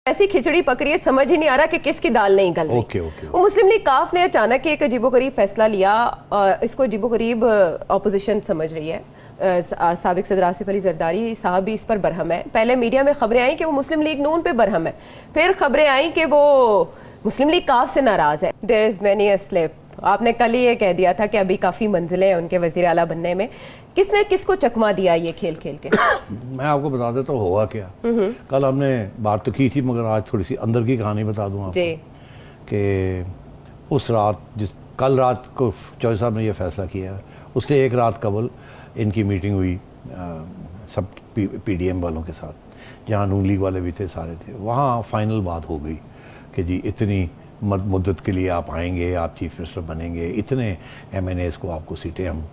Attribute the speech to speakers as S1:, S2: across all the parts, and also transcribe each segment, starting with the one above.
S1: ऐसी खिचड़ी पक रही है, समझ ही नहीं आ रहा कि किसकी दाल नहीं गल रही। वो मुस्लिम लीग काफ ने अचानक एक अजीबोगरीब फैसला लिया, इसको अजीबोगरीब ऑपोजिशन समझ रही है। साबिक सदर आसिफ अली जरदारी साहब भी इस पर बरहम है। पहले मीडिया में खबरें आई कि वो मुस्लिम लीग नून पे बरहम है, फिर खबरें आई कि वो मुस्लिम लीग काफ से नाराज है। There is many a slip. आपने कल ही ये कह दिया था कि अभी काफी मंजिलें हैं उनके वजीर आला बनने में। किसने किसको चकमा दिया ये खेल खेल के?
S2: मैं आपको बता देता हूँ हुआ क्या। कल हमने बात तो की थी, मगर आज थोड़ी सी अंदर की कहानी बता दूँ आपको कि उस रात कल रात को चौधरी साहब ने यह फैसला किया, उससे एक रात कबल इनकी मीटिंग हुई सब PDM वालों के साथ, जहाँ नून लीग वाले भी थे, सारे थे। वहाँ फाइनल बात हो गई कि जी इतनी मुद्दत के लिए आप आएंगे, आप चीफ मिनिस्टर बनेंगे, इतने MNAs को आपको सीटें हम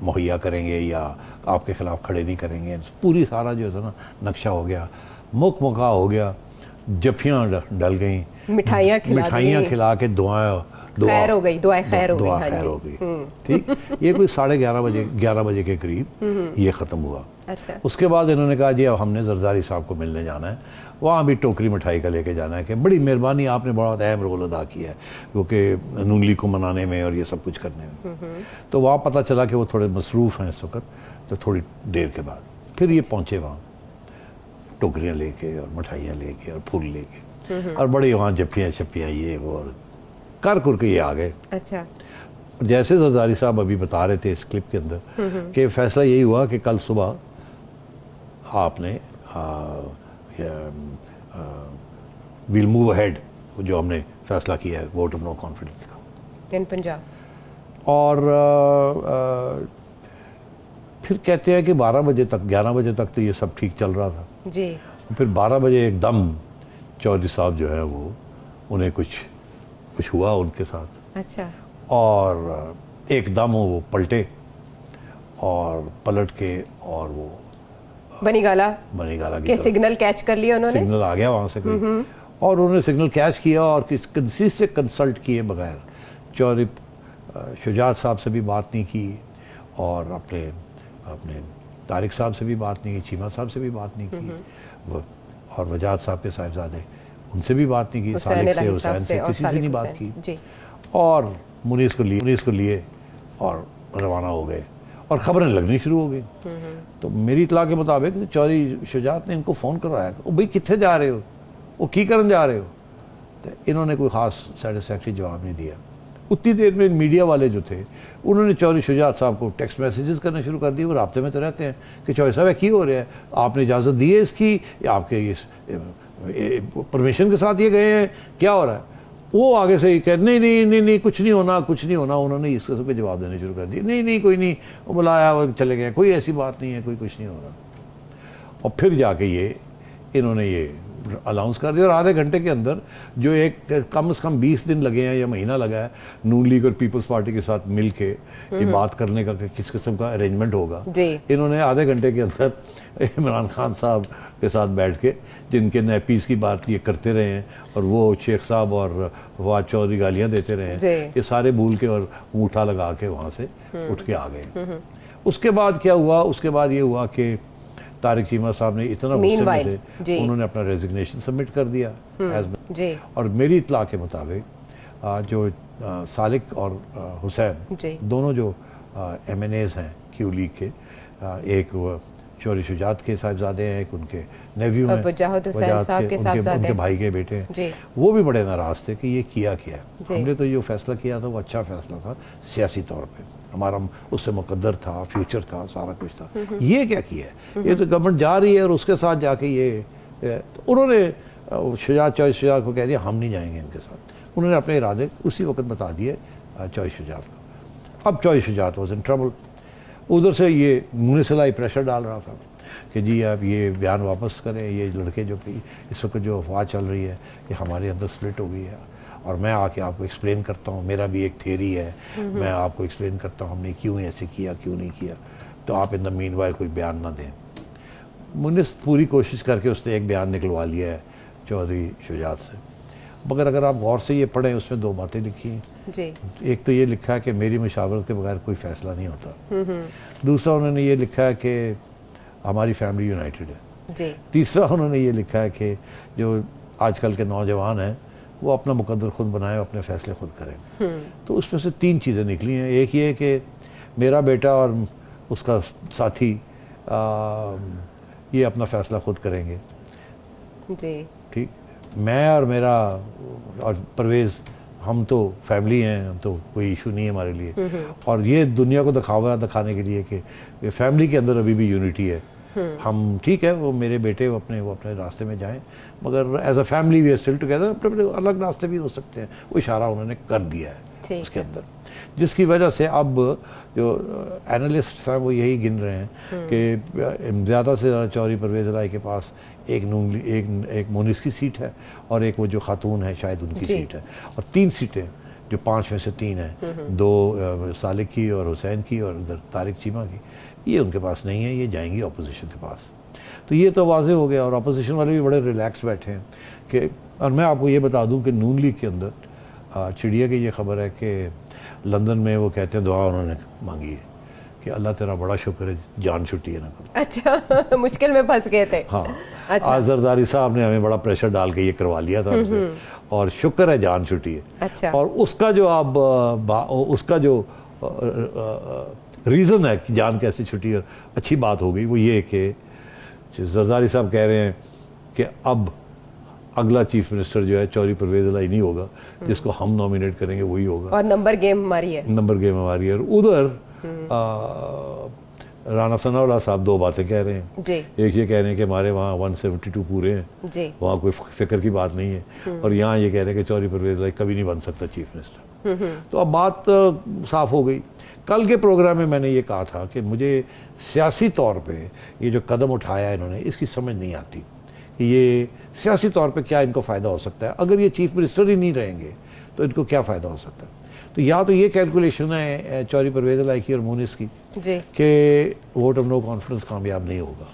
S2: मुहैया करेंगे या आपके ख़िलाफ़ खड़े नहीं करेंगे। पूरी सारा जो था ना नक्शा हो गया, मुखा हो गया, जफ्फियाँ डल गई, मिठाइयाँ खिला के दुआएं खैर हो गई। ठीक, ये कोई 11:30 बजे के करीब ये ख़त्म हुआ।
S1: अच्छा।
S2: उसके बाद इन्होंने कहा जी अब हमने जरदारी साहब को मिलने जाना है, वहाँ भी टोकरी मिठाई का लेके जाना है कि बड़ी मेहरबानी, आपने बहुत अहम रोल अदा किया है क्योंकि नून लीग को मनाने में और ये सब कुछ करने में। तो वहाँ पता चला कि वो थोड़े मसरूफ़ हैं इस वक्त। तो थोड़ी देर के बाद फिर ये पहुँचे वहाँ, टोकरियाँ लेके और मिठाइयाँ लेके और फूल लेके, और बड़ी वहाँ जफ्फियाँ शप्पियाँ ये वो और कर के ये आ गए।
S1: अच्छा।
S2: जैसे जरदारी साहब अभी बता रहे थे इस क्लिप के अंदर कि फैसला यही हुआ कि कल सुबह आपने विल मूव अहेड, जो हमने फैसला किया है वोट ऑफ नो कॉन्फिडेंस का
S1: इन पंजाब।
S2: और फिर कहते हैं कि 11 बजे तक तो ये सब ठीक चल रहा था
S1: जी।
S2: फिर 12 बजे एकदम चौधरी साहब जो है वो उन्हें कुछ हुआ उनके साथ।
S1: अच्छा।
S2: और एकदम वो पलटे और पलट के और वो बनी गाला
S1: के सिग्नल कैच कर लिया उन्होंने।
S2: सिग्नल आ गया वहाँ से कोई, और उन्होंने सिग्नल कैच किया और किसी से कंसल्ट किए बगैर चौधरी शुजात साहब से भी बात नहीं की और अपने तारिक साहब से भी बात नहीं की, चीमा साहब से भी बात नहीं की, और वजाहत साहब के साहिबजादे उनसे भी बात नहीं की, सालिक से, हुसैन से, किसी से नहीं बात की। और मुनीस को लिए और रवाना हो गए और ख़बरें लगनी शुरू हो गई। तो मेरी इतला के मुताबिक चौधरी शुजात ने इनको फ़ोन करवाया, ओ भाई कितने जा रहे हो, वो की करन जा रहे हो। तो इन्होंने कोई ख़ास सेटिस्फैक्टरी जवाब नहीं दिया। उतनी देर में मीडिया वाले जो थे उन्होंने चौधरी शुजात साहब को टेक्स्ट मैसेजेस करने शुरू कर दिए। वो राब्ते में तो रहते हैं कि चौधरी साहब की हो रहा है, आपने इजाज़त दी है इसकी, या आपके ये परमिशन के साथ ये गए हैं, क्या हो रहा है। वो आगे से कह नहीं कुछ नहीं होना। उन्होंने इस किस्म के जवाब देने शुरू कर दिए, नहीं कोई नहीं, वो बुलाया वो चले गए, कोई ऐसी बात नहीं है, कोई कुछ नहीं हो रहा। और फिर जाके इन्होंने ये अनाउंस कर दिया और आधे घंटे के अंदर जो एक कम से कम 20 दिन लगे हैं या महीना लगा है नून लीग और पीपल्स पार्टी के साथ मिल के ये बात करने का कि किस किस्म का अरेंजमेंट होगा, इन्होंने आधे घंटे के अंदर इमरान खान साहब के साथ बैठ के, जिनके नैपीस की बात ये करते रहे हैं और वो शेख साहब और फवाद चौधरी गालियाँ देते रहे हैं, ये सारे भूल के और अंगूठा लगा के वहाँ से उठ के आ गए। उसके बाद क्या हुआ, उसके बाद ये हुआ कि तारिक चीमा साहब ने इतना गुस्से में थे, उन्होंने अपना रेजिग्नेशन सबमिट कर दिया और मेरी इतला के मुताबिक जो सालिक और हुसैन दोनों जो MNAs हैं क्यू लीग के, एक चौधरी शुजात के साहिबजादे हैं, एक उनके नेव्यू हैं उनके भाई के बेटे हैं, वो भी बड़े नाराज़ थे कि ये किया क्या। हमने तो जो फैसला किया था वो अच्छा फैसला था, सियासी तौर पे हमारा उससे मुकद्दर था, फ्यूचर था, सारा कुछ था। ये क्या किया है, ये तो गवर्नमेंट जा रही है और उसके साथ जाके ये तो उन्होंने चौधरी शुजात को कह दिया हम नहीं जाएंगे इनके साथ। उन्होंने अपने इरादे उसी वक्त बता दिए चौधरी शुजात को। अब Chaudhry Shujaat was in trouble. उधर से ये मुनिसिलाई प्रेशर डाल रहा था कि जी आप ये बयान वापस करें, ये लड़के जो कि इस वक्त जो अफवाह चल रही है कि हमारे अंदर स्प्लिट हो गई है, और मैं आके आपको एक्सप्लेन करता हूँ, मेरा भी एक थ्योरी है, मैं आपको एक्सप्लेन करता हूँ हमने क्यों ऐसे किया क्यों नहीं किया, तो आप इन द मीनवाइल कोई बयान ना दें। मुनिस पूरी कोशिश करके उसने एक बयान निकलवा लिया है चौधरी शुजात से, मगर अगर आप गौर से ये पढ़ें उसमें दो बातें लिखी हैं जी। एक तो ये लिखा है कि मेरी मशावरत के बगैर कोई फ़ैसला नहीं होता। दूसरा उन्होंने ये लिखा है कि हमारी फैमिली यूनाइटेड है।
S1: जी।
S2: तीसरा उन्होंने ये लिखा है कि जो आजकल के नौजवान हैं वो अपना मुकद्दर खुद बनाएं, अपने फैसले खुद करें। तो उसमें से 3 चीज़ें निकली हैं। एक ये कि मेरा बेटा और उसका साथी ये अपना फैसला खुद करेंगे।
S1: जी।
S2: ठीक, मैं और मेरा और परवेज़, हम तो फैमिली हैं, हम तो कोई इशू नहीं है हमारे लिए। और ये दुनिया को दिखाने के लिए कि फैमिली के अंदर अभी भी यूनिटी है। हम ठीक है, वो मेरे बेटे वो अपने रास्ते में जाएं, मगर as a family we are still together. अपने अलग रास्ते भी हो सकते हैं, वो इशारा उन्होंने कर दिया है उसके अंदर, जिसकी वजह से अब जो एनालिस्ट हैं वो यही गिन रहे हैं कि ज़्यादा से ज़्यादा चौधरी परवेज़ इलाही के पास एक मोनिस की सीट है और एक वो जो खातून है शायद उनकी सीट है, और 3 सीटें जो 5 में से 3 हैं, 2 सालिक की और हुसैन की और इधर तारिक चीमा की, ये उनके पास नहीं है, ये जाएंगी अपोजिशन के पास। तो ये तो वाज़े हो गया। और अपोजिशन वाले भी बड़े रिलैक्स बैठे हैं कि, और मैं आपको ये बता दूं कि नून लीग के अंदर चिड़िया की ये खबर है कि लंदन में वो कहते हैं दुआ उन्होंने मांगी है कि अल्लाह तेरा बड़ा शुक्र है जान छुट्टी है ना करो।
S1: अच्छा, मुश्किल में फंस गए थे।
S2: हाँ,
S1: अच्छा।
S2: जरदारी साहब ने हमें बड़ा प्रेशर डाल के ये करवा लिया था हमसे, और शुक्र है जान छुट्टी है।
S1: अच्छा।
S2: और उसका जो उसका जो रीज़न है कि जान कैसे छुट्टी और अच्छी बात हो गई, वो ये कि जरदारी साहब कह रहे हैं कि अब अगला चीफ मिनिस्टर जो है चौधरी परवेज़ इलाही नहीं होगा, जिसको हम नॉमिनेट करेंगे वही होगा,
S1: और नंबर गेम हमारी है।
S2: नंबर गेम हमारी है। और उधर राना सनाउल्लाह साहब 2 बातें कह रहे हैं
S1: जी।
S2: एक ये कह रहे हैं कि हमारे वहाँ 172 पूरे हैं
S1: जी।
S2: वहाँ कोई फिक्र की बात नहीं है, और यहाँ ये कह रहे हैं कि चौधरी परवेज़ इलाही कभी नहीं बन सकता चीफ मिनिस्टर। तो अब बात साफ हो गई। कल के प्रोग्राम में मैंने ये कहा था कि मुझे सियासी तौर पे ये जो कदम उठाया इन्होंने इसकी समझ नहीं आती कि ये सियासी तौर पे क्या इनको फ़ायदा हो सकता है। अगर ये चीफ मिनिस्टर ही नहीं रहेंगे तो इनको क्या फ़ायदा हो सकता है। तो या तो ये कैलकुलेशन है चौधरी परवेज़ इलाही की और मुनिस की कि वोट ऑफ नो कॉन्फिडेंस कामयाब नहीं होगा।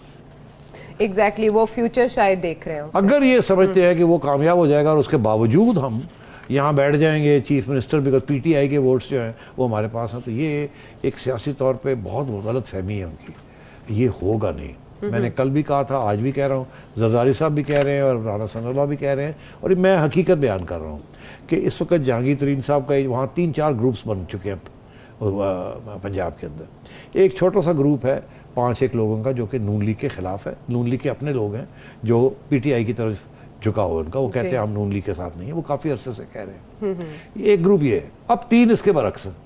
S1: एग्जैक्टली, वो फ्यूचर शायद देख रहे हैं।
S2: अगर ये समझते हैं कि वो कामयाब हो जाएगा और उसके बावजूद हम यहाँ बैठ जाएंगे चीफ मिनिस्टर, बिकॉज पीटीआई के वोट्स जो हैं वो हमारे पास हैं, तो ये एक सियासी तौर पे बहुत गलत फहमी है उनकी। ये होगा नहीं। मैंने कल भी कहा था, आज भी कह रहा हूँ, जरदारी साहब भी कह रहे हैं और राना सनाउल्लाह भी कह रहे हैं, और मैं हकीकत बयान कर रहा हूँ कि इस वक्त जहांगीर तरीन साहब का वहाँ 3-4 ग्रुप्स बन चुके हैं पंजाब के अंदर। एक छोटा सा ग्रुप है 5-1 लोगों का जो कि नून लीग के ख़िलाफ़ है। नून लीग के अपने लोग हैं जो पीटीआई की तरफ झुका हुआ उनका, वो कहते हैं हम नून लीग के साथ नहीं है, वो काफ़ी अरसे से कह रहे हैं। एक ग्रुप ये है। अब 3 इसके बरक्स हैं।